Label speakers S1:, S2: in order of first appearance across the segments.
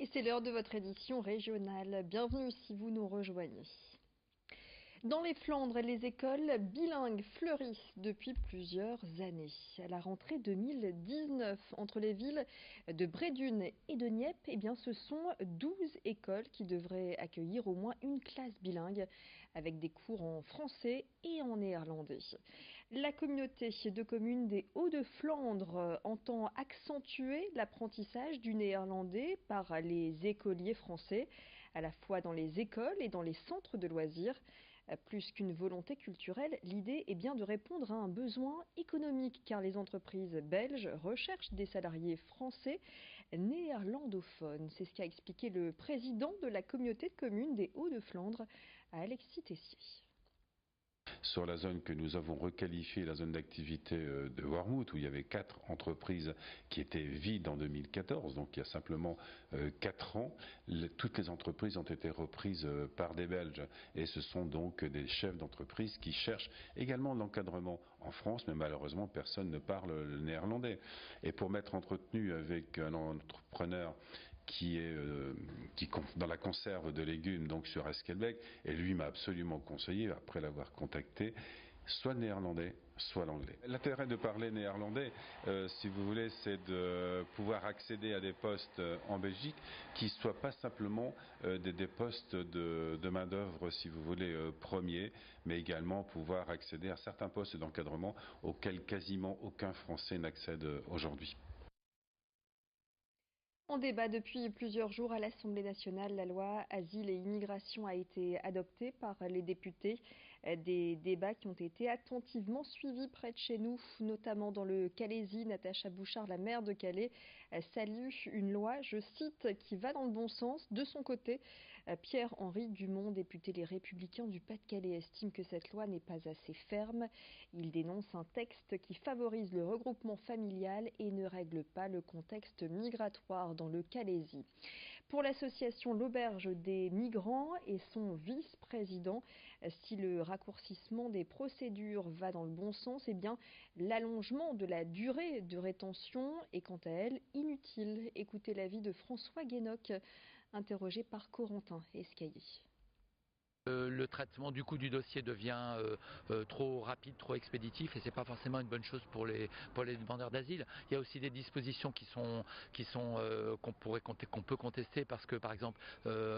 S1: Et c'est l'heure de votre édition régionale. Bienvenue si vous nous rejoignez. Dans les Flandres, les écoles bilingues fleurissent depuis plusieurs années. À la rentrée 2019, entre les villes de Bredune et de Nieppe, ce sont 12 écoles qui devraient accueillir au moins une classe bilingue avec des cours en français et en néerlandais. La communauté de communes des Hauts-de-Flandre entend accentuer l'apprentissage du néerlandais par les écoliers français, à la fois dans les écoles et dans les centres de loisirs. Plus qu'une volonté culturelle, l'idée est bien de répondre à un besoin économique, car les entreprises belges recherchent des salariés français néerlandophones. C'est ce qu'a expliqué le président de la communauté de communes des Hauts-de-Flandre, Alexis Tessier.
S2: Sur la zone que nous avons requalifiée, la zone d'activité de Wormhout, où il y avait 4 entreprises qui étaient vides en 2014, donc il y a simplement 4 ans, toutes les entreprises ont été reprises par des Belges. Et ce sont donc des chefs d'entreprise qui cherchent également de l'encadrement en France, mais malheureusement personne ne parle le néerlandais. Et pour m'être entretenu avec un entrepreneur qui est dans la conserve de légumes, donc sur Esquelbec, et lui m'a absolument conseillé, après l'avoir contacté, soit le néerlandais, soit l'anglais. L'intérêt de parler néerlandais, si vous voulez, c'est de pouvoir accéder à des postes en Belgique qui ne soient pas simplement des postes de main-d'œuvre, si vous voulez, premiers, mais également pouvoir accéder à certains postes d'encadrement auxquels quasiment aucun Français n'accède aujourd'hui.
S1: En débat depuis plusieurs jours à l'Assemblée nationale, la loi Asile et Immigration a été adoptée par les députés. Des débats qui ont été attentivement suivis près de chez nous, notamment dans le Calaisis. Natacha Bouchard, la maire de Calais, salue une loi, je cite, qui va dans le bon sens. De son côté, Pierre-Henri Dumont, député Les Républicains du Pas-de-Calais, estime que cette loi n'est pas assez ferme. Il dénonce un texte qui favorise le regroupement familial et ne règle pas le contexte migratoire dans le Calaisis. Pour l'association L'Auberge des migrants et son vice-président, si le raccourcissement des procédures va dans le bon sens, l'allongement de la durée de rétention est quant à elle inutile. Écoutez l'avis de François Guénoc, interrogé par Corentin Escaillé.
S3: Le traitement du coup du dossier devient trop rapide, trop expéditif, et c'est pas forcément une bonne chose pour les demandeurs d'asile. Il y a aussi des dispositions qu'on peut contester, parce que par exemple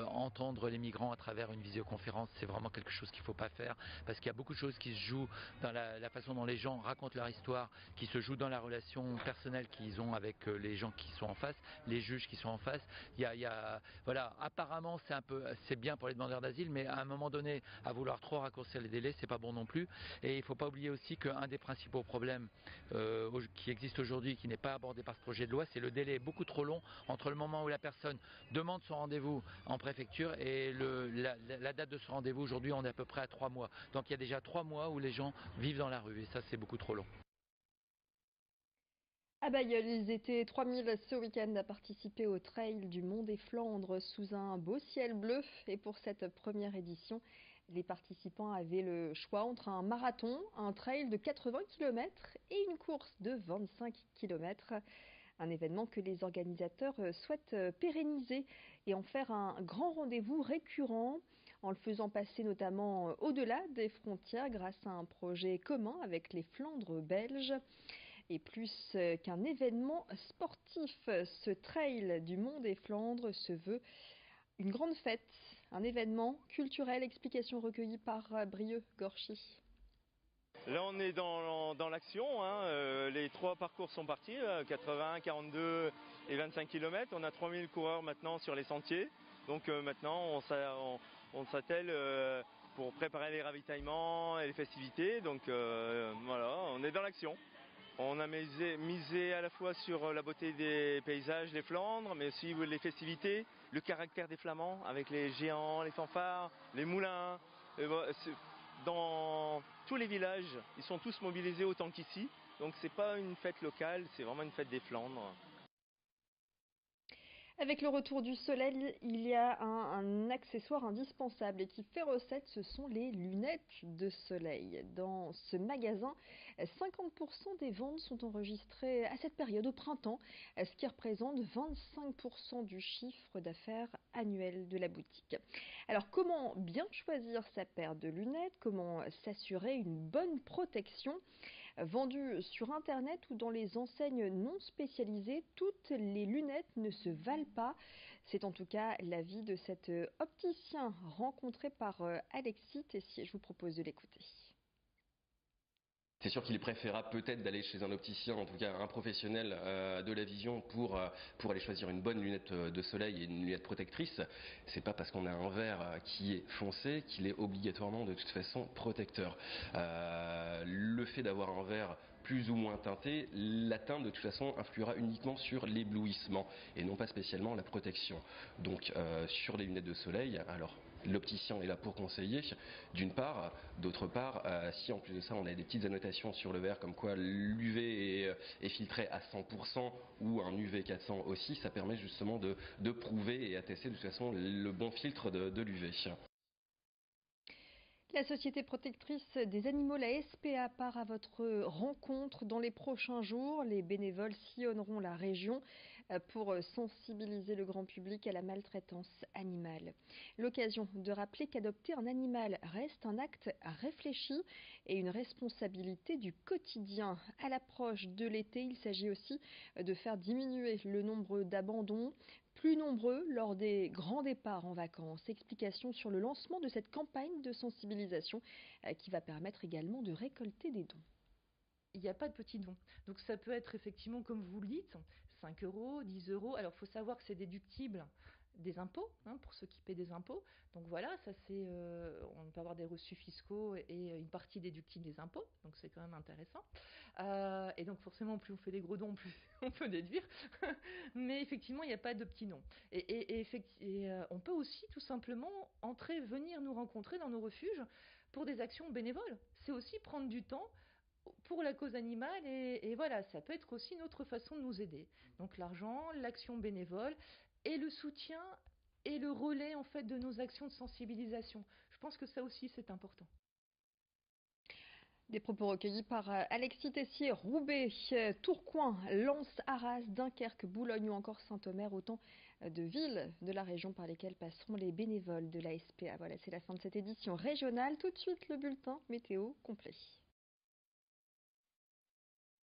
S3: entendre les migrants à travers une visioconférence, c'est vraiment quelque chose qu'il faut pas faire, parce qu'il y a beaucoup de choses qui se jouent dans la façon dont les gens racontent leur histoire, qui se jouent dans la relation personnelle qu'ils ont avec les gens qui sont en face, les juges qui sont en face. Voilà, apparemment c'est bien pour les demandeurs d'asile, mais à un moment donné, à vouloir trop raccourcir les délais, c'est pas bon non plus. Et il ne faut pas oublier aussi qu'un des principaux problèmes qui existe aujourd'hui, qui n'est pas abordé par ce projet de loi, c'est le délai beaucoup trop long entre le moment où la personne demande son rendez-vous en préfecture et la date de ce rendez-vous. Aujourd'hui, on est à peu près à 3 mois. Donc il y a déjà 3 mois où les gens vivent dans la rue, et ça, c'est beaucoup trop long.
S1: À Bailleul, ils étaient 3000 ce week-end à participer au Trail du Mont des Flandres sous un beau ciel bleu. Et pour cette première édition, les participants avaient le choix entre un marathon, un trail de 80 km et une course de 25 km. Un événement que les organisateurs souhaitent pérenniser et en faire un grand rendez-vous récurrent, en le faisant passer notamment au-delà des frontières grâce à un projet commun avec les Flandres belges. Et plus qu'un événement sportif, ce trail du Mont des Flandres se veut une grande fête, un événement culturel. Explication recueillie par Brieux Gorchy.
S4: Là on est dans l'action, les 3 parcours sont partis, 80, 42 et 25 km. On a 3000 coureurs maintenant sur les sentiers, donc maintenant on s'attelle pour préparer les ravitaillements et les festivités, donc voilà, on est dans l'action. On a misé à la fois sur la beauté des paysages, les Flandres, mais aussi les festivités, le caractère des Flamands avec les géants, les fanfares, les moulins. Dans tous les villages, ils sont tous mobilisés autant qu'ici. Donc c'est pas une fête locale, c'est vraiment une fête des Flandres.
S1: Avec le retour du soleil, il y a un accessoire indispensable et qui fait recette, ce sont les lunettes de soleil. Dans ce magasin, 50% des ventes sont enregistrées à cette période au printemps, ce qui représente 25% du chiffre d'affaires annuel de la boutique. Alors comment bien choisir sa paire de lunettes? Comment s'assurer une bonne protection? Vendues sur Internet ou dans les enseignes non spécialisées, toutes les lunettes ne se valent pas. C'est en tout cas l'avis de cet opticien rencontré par Alexis Tessier. Je vous propose de l'écouter.
S5: C'est sûr qu'il est préférable peut-être d'aller chez un opticien, en tout cas un professionnel de la vision pour aller choisir une bonne lunette de soleil et une lunette protectrice. C'est pas parce qu'on a un verre qui est foncé qu'il est obligatoirement de toute façon protecteur. Le fait d'avoir un verre plus ou moins teinté, la teinte de toute façon influera uniquement sur l'éblouissement et non pas spécialement la protection. Donc sur les lunettes de soleil, alors l'opticien est là pour conseiller, d'une part. D'autre part, si en plus de ça on a des petites annotations sur le verre comme quoi l'UV est filtré à 100% ou un UV 400 aussi, ça permet justement de prouver et attester de toute façon le bon filtre de l'UV.
S1: La société protectrice des animaux, la SPA, part à votre rencontre dans les prochains jours. Les bénévoles sillonneront la région pour sensibiliser le grand public à la maltraitance animale. L'occasion de rappeler qu'adopter un animal reste un acte réfléchi et une responsabilité du quotidien. À l'approche de l'été, il s'agit aussi de faire diminuer le nombre d'abandons, plus nombreux lors des grands départs en vacances. Explication sur le lancement de cette campagne de sensibilisation qui va permettre également de récolter des dons.
S6: Il n'y a pas de petits dons. Donc ça peut être effectivement, comme vous le dites, 5 euros, 10 euros. Alors il faut savoir que c'est déductible des impôts, pour ceux qui paient des impôts. Donc voilà, ça c'est, on peut avoir des reçus fiscaux et une partie déductible des impôts. Donc c'est quand même intéressant. Et donc forcément, plus on fait des gros dons, plus on peut déduire. Mais effectivement, il n'y a pas de petits dons. Et on peut aussi tout simplement venir nous rencontrer dans nos refuges pour des actions bénévoles. C'est aussi prendre du temps pour la cause animale et voilà, ça peut être aussi une autre façon de nous aider. Donc l'argent, l'action bénévole et le soutien et le relais en fait de nos actions de sensibilisation. Je pense que ça aussi c'est important.
S1: Des propos recueillis par Alexis Tessier, Roubaix, Tourcoing, Lens, Arras, Dunkerque, Boulogne ou encore Saint-Omer, autant de villes de la région par lesquelles passeront les bénévoles de la SPA. Voilà, c'est la fin de cette édition régionale. Tout de suite, le bulletin météo complet.